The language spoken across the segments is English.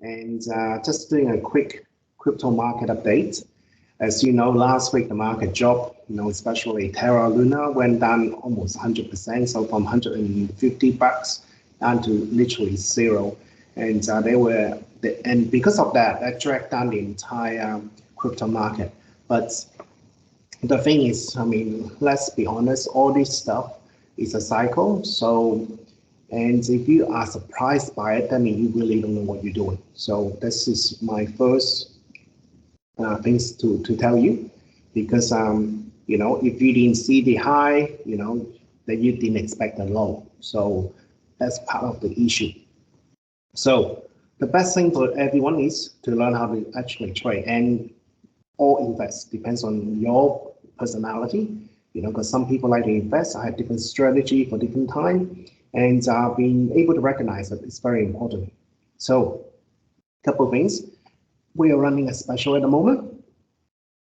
and just doing a quick crypto market update. As you know, last week the market dropped, especially Terra Luna went down almost 100%, so from 150 bucks down to literally zero. And and because of that, that dragged down the entire crypto market. But the thing is, let's be honest, all this stuff is a cycle. So, and if you are surprised by it, that means you really don't know what you're doing. So this is my first things to tell you, because if you didn't see the high, then you didn't expect the low. So that's part of the issue. So the best thing for everyone is to learn how to actually trade and or invest. Depends on your personality, because some people like to invest. I have different strategy for different time, and being able to recognize it is very important. So a couple of things. We are running a special at the moment.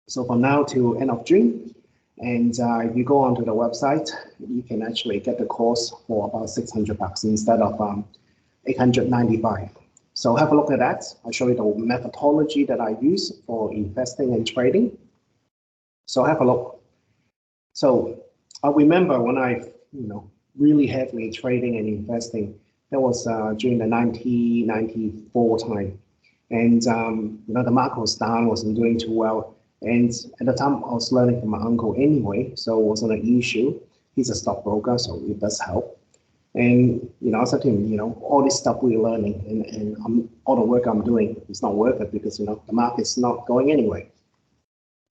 So from now till end of June, and if you go onto the website, you can actually get the course for about 600 bucks instead of 895. So have a look at that. I'll show you the methodology that I use for investing and trading. So have a look. So I remember when I, really heavily trading and investing, that was during the 1994 time. And, the market was down, wasn't doing too well. And at the time, I was learning from my uncle anyway, so it wasn't an issue. He's a stockbroker, so it does help. And, I said to him, all this stuff we're learning and all the work I'm doing is not worth it because, the market's not going anyway.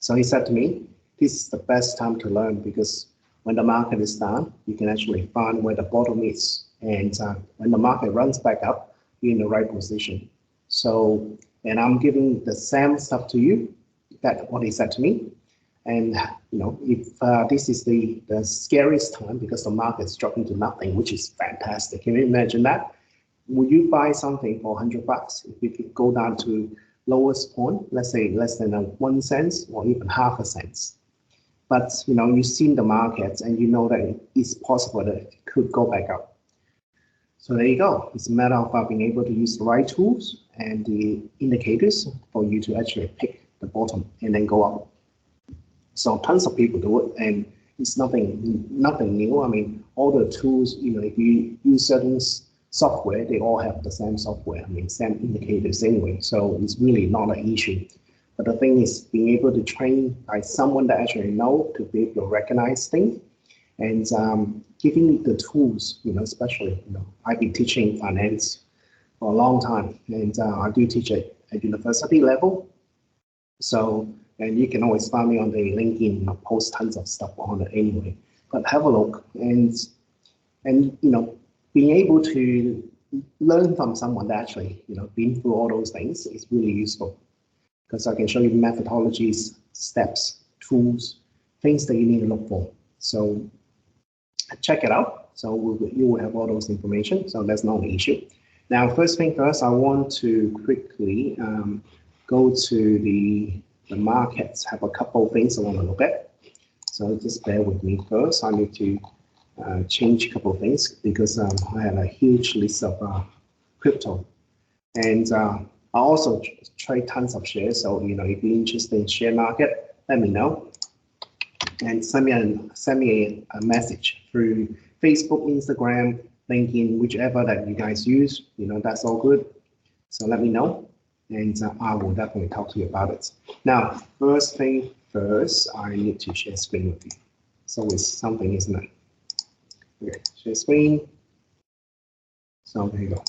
So he said to me, this is the best time to learn because when the market is down, you can actually find where the bottom is. And when the market runs back up, you're in the right position. So, and I'm giving the same stuff to you, that's what he said to me. And, if this is the scariest time because the market's dropping to nothing, which is fantastic. Can you imagine that? Would you buy something for 100 bucks if it could go down to lowest point, let's say less than 1 cent or even half a cent? But, you've seen the markets and you know that it's possible that it could go back up. So there you go. It's a matter of being able to use the right tools and the indicators for you to actually pick the bottom and then go up. So tons of people do it, and it's nothing new. All the tools, if you use certain software, they all have the same software. Same indicators anyway. So it's really not an issue. But the thing is being able to train by someone that actually know to be able to recognize things and giving the tools, especially, I've been teaching finance for a long time, and I do teach at university level. So, and you can always find me on the LinkedIn, post tons of stuff on it anyway. But have a look and being able to learn from someone that actually, been through all those things is really useful because I can show you methodologies, steps, tools, things that you need to look for. So check it out. So you will have all those information. So that's not an issue. Now, first thing first, I want to quickly go to the markets. Have a couple of things I want to look at. So just bear with me first. I need to change a couple of things because I have a huge list of crypto. And I also trade tons of shares. So, if you're interested in share market, let me know. And send me a message through Facebook, Instagram, LinkedIn, whichever that you guys use. That's all good. So let me know, and I will definitely talk to you about it. Now, first thing first, I need to share screen with you. So it's something, isn't it? Okay, share screen. So there you go.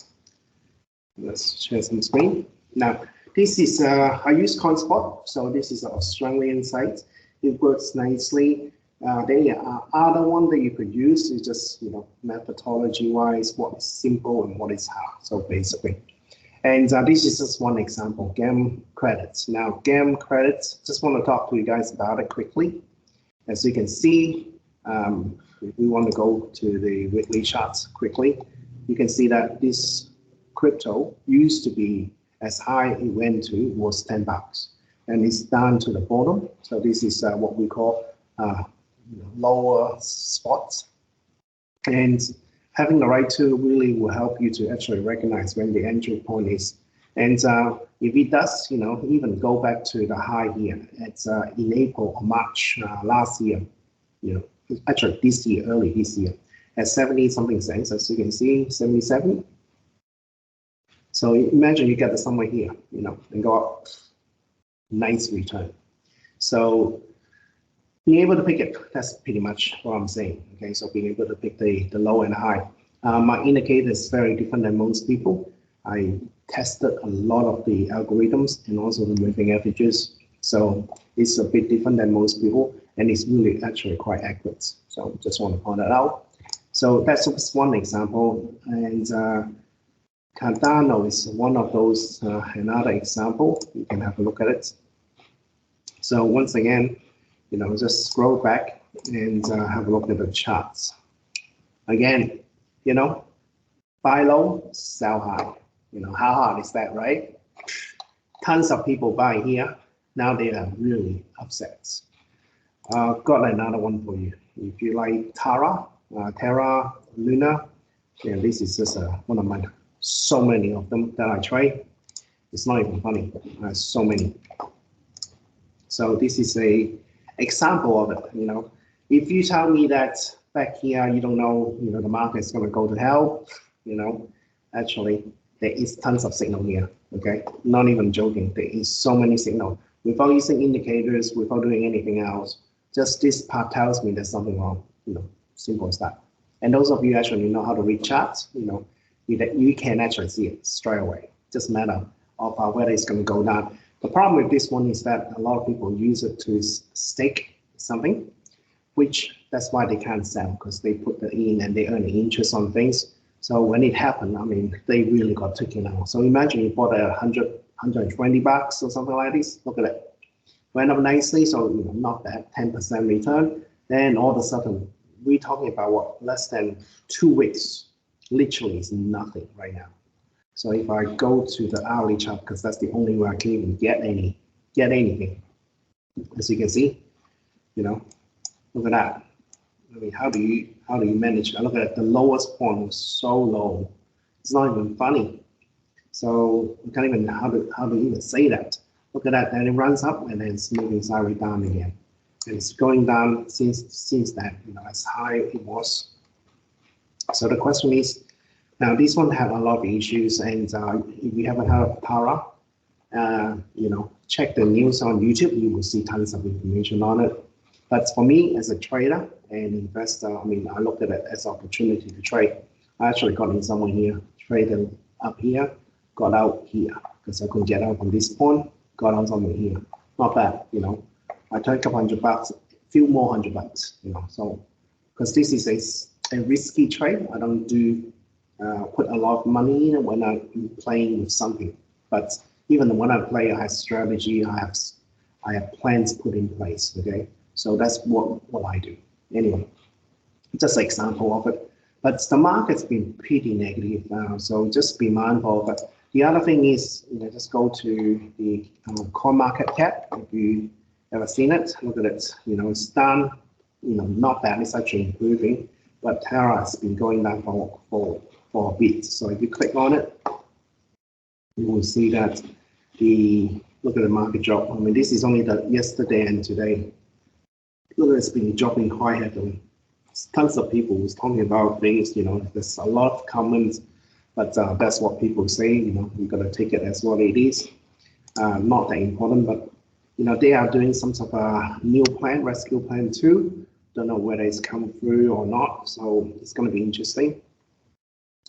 Let's share some screen. Now, this is I use CoinSpot. So this is an Australian site. It works nicely. There are other one that you could use. It's just, methodology-wise, what is simple and what is hard. So basically, and this is just one example, GAM credits. Now, GAM credits, just want to talk to you guys about it quickly. As you can see, if we want to go to the weekly charts quickly, you can see that this crypto used to be as high it went to was 10 bucks. And it's down to the bottom. So this is what we call lower spots. And having the right tool really will help you to actually recognize when the entry point is. And if it does, even go back to the high here, it's in April or March last year, actually this year, early this year, at 70 something cents, as you can see, 77. So imagine you get somewhere here, and go up, nice return. So being able to pick it, that's pretty much what I'm saying. Okay, so being able to pick the low and high. My indicator is very different than most people. I tested a lot of the algorithms and also the moving averages. So it's a bit different than most people, and it's really actually quite accurate. So just want to point that out. So that's just one example. And Cardano is one of those, another example. You can have a look at it. So once again, just scroll back and have a look at the charts. Again, buy low, sell high. How hard is that, right? Tons of people buy here. Now they are really upset. Got another one for you. If you like Terra, Luna, this is just one of my, so many of them that I trade. It's not even funny. So many. So this is a example of it. If you tell me that back here you don't know, the market is going to go to hell, actually there is tons of signal here. Okay, not even joking. There is so many signal without using indicators, without doing anything else. Just this part tells me there's something wrong. Simple as that. And those of you actually know how to read charts, you can actually see it straight away. Just matter of whether it's going to go down. The problem with this one is that a lot of people use it to stake something, which that's why they can't sell, because they put it in and they earn interest on things. So when it happened, they really got taken out. So imagine you bought $100, $120 or something like this. Look at it. Went up nicely, so not that 10% return. Then all of a sudden, we're talking about what, less than 2 weeks. Literally, it's nothing right now. So if I go to the hourly chart, because that's the only way I can even get anything. As you can see, look at that. How do you manage that? Look at it. The lowest point was so low. It's not even funny. So you can't even how to even say that. Look at that. Then it runs up and then it's moving sideways down again. And it's going down since that, as high it was. So the question is, now this one had a lot of issues, and if you haven't heard of Tara, check the news on YouTube. You will see tons of information on it. But for me, as a trader and investor, I looked at it as an opportunity to trade. I actually got in somewhere here, traded up here, got out here because I couldn't get out from this point. Got out somewhere here. Not bad, I took a couple $100, a few more $100, So because this is a risky trade, I don't do put a lot of money in when I'm playing with something. But even when I play, I have strategy, I have plans put in place. Okay, so that's what I do. Anyway, just an example of it. But the market's been pretty negative now, so just be mindful of it. The other thing is, just go to the coin market cap. If you ever seen it, look at it. It's down. Not bad. It's actually improving, but Terra has been going down for a bit. So if you click on it, you will see that look at the market drop. This is only the yesterday and today. Look at it's been dropping quite heavily. Tons of people was talking about things. There's a lot of comments. But that's what people say, you got to take it as what it is. Not that important, but, they are doing some sort of a new plan, rescue plan too. Don't know whether it's come through or not. So it's going to be interesting.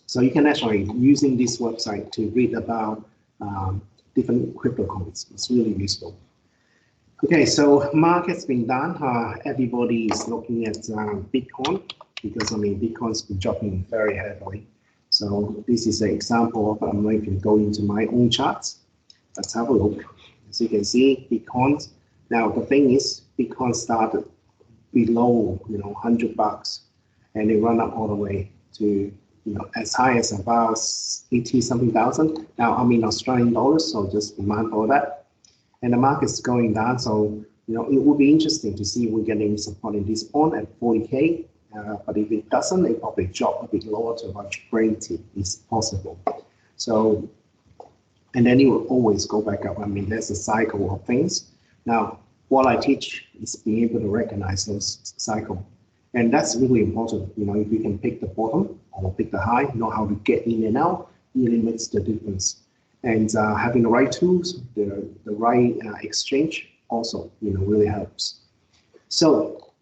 So you can actually, using this website to read about different crypto coins. It's really useful. Okay, so market's been down. Everybody is looking at Bitcoin because, Bitcoin's been dropping very heavily. So this is an example of, I'm going to go into my own charts. Let's have a look. As you can see, Bitcoin. Now the thing is, Bitcoin started below, $100, and it run up all the way to, as high as about 80 something thousand. Now I'm in Australian dollars, so just be mindful of that. And the market's going down, so it would be interesting to see if we get any support in this point at 40K. But if it doesn't, it probably drop a bit lower to about 20 is possible. So and then it will always go back up. I mean, there's a cycle of things. Now, what I teach is being able to recognize those cycle. And that's really important. You know, if you can pick the bottom or pick the high, know how to get in and out, really makes the difference. And having the right tools, the right exchange also, you know, really helps. So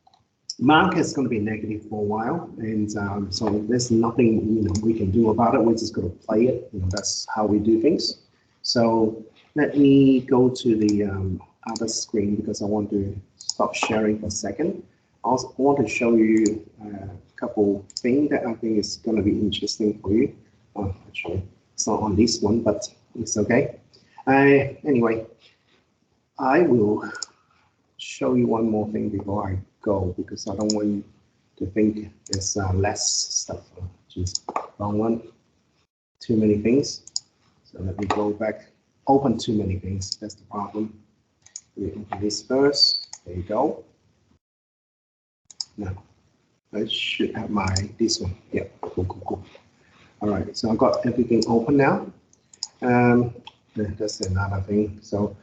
market's going to be negative for a while, and so there's nothing, you know, we can do about it. We're just going to play it. You know, that's how we do things. So let me go to the other screen because I want to stop sharing for a second. I also want to show you a couple things that I think is going to be interesting for you. Oh, actually, it's not on this one, but it's okay. Anyway, I will show you one more thing before I go because I don't want you to think there's less stuff. Just wrong one. Too many things. So let me go back. Open too many things. That's the problem. We open this first. There you go. Now I should have this one. Yeah, cool. All right, so I've got everything open now. That's another thing. So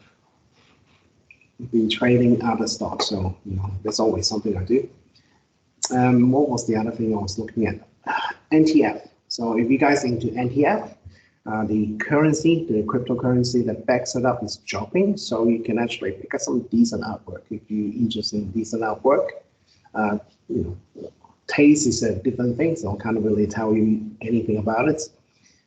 I've been trading other stocks, so you know there's always something I do. What was the other thing I was looking at? NTF. So if you guys are into NTF, the currency, the cryptocurrency that backs it up is dropping, so you can actually pick up some decent artwork if you're interested in decent artwork. You know, taste is a different thing, so I can't really tell you anything about it.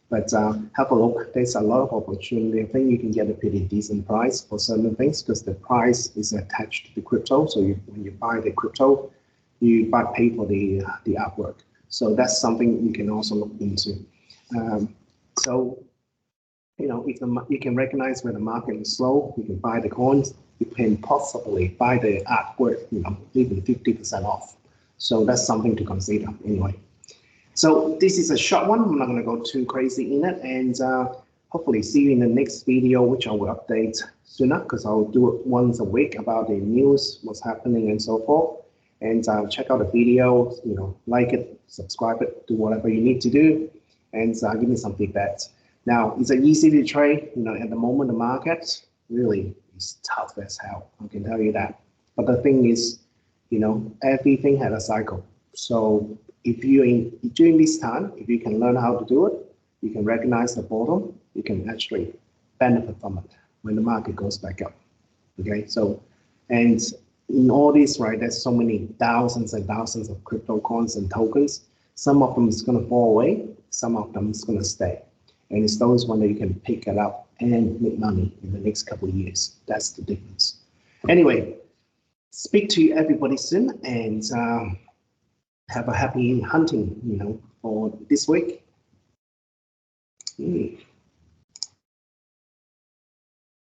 But have a look. There's a lot of opportunity. I think you can get a pretty decent price for certain things because the price is attached to the crypto. So when you buy the crypto, you pay for the artwork. So that's something you can also look into. So you know, if you can recognize where the market is slow, you can buy the coins. You can possibly buy the artwork, you know, even 50% off. So that's something to consider anyway. So this is a short one. I'm not going to go too crazy in it, and hopefully see you in the next video, which I will update sooner because I'll do it once a week about the news, what's happening, and so forth. And check out the video, you know, like it, subscribe it, do whatever you need to do, and give me some feedback. Now, is it easy to trade? You know, at the moment, the market really is tough as hell. I can tell you that. But the thing is, you know, everything had a cycle. So if you're during this time, if you can learn how to do it, you can recognize the bottom, you can actually benefit from it when the market goes back up. Okay, so, and in all this, right, there's so many thousands and thousands of crypto coins and tokens. Some of them is going to fall away, some of them is going to stay. And it's those ones that you can pick it up and make money in the next couple of years. That's the difference. Anyway, speak to everybody soon, and have a happy hunting, you know, for this week.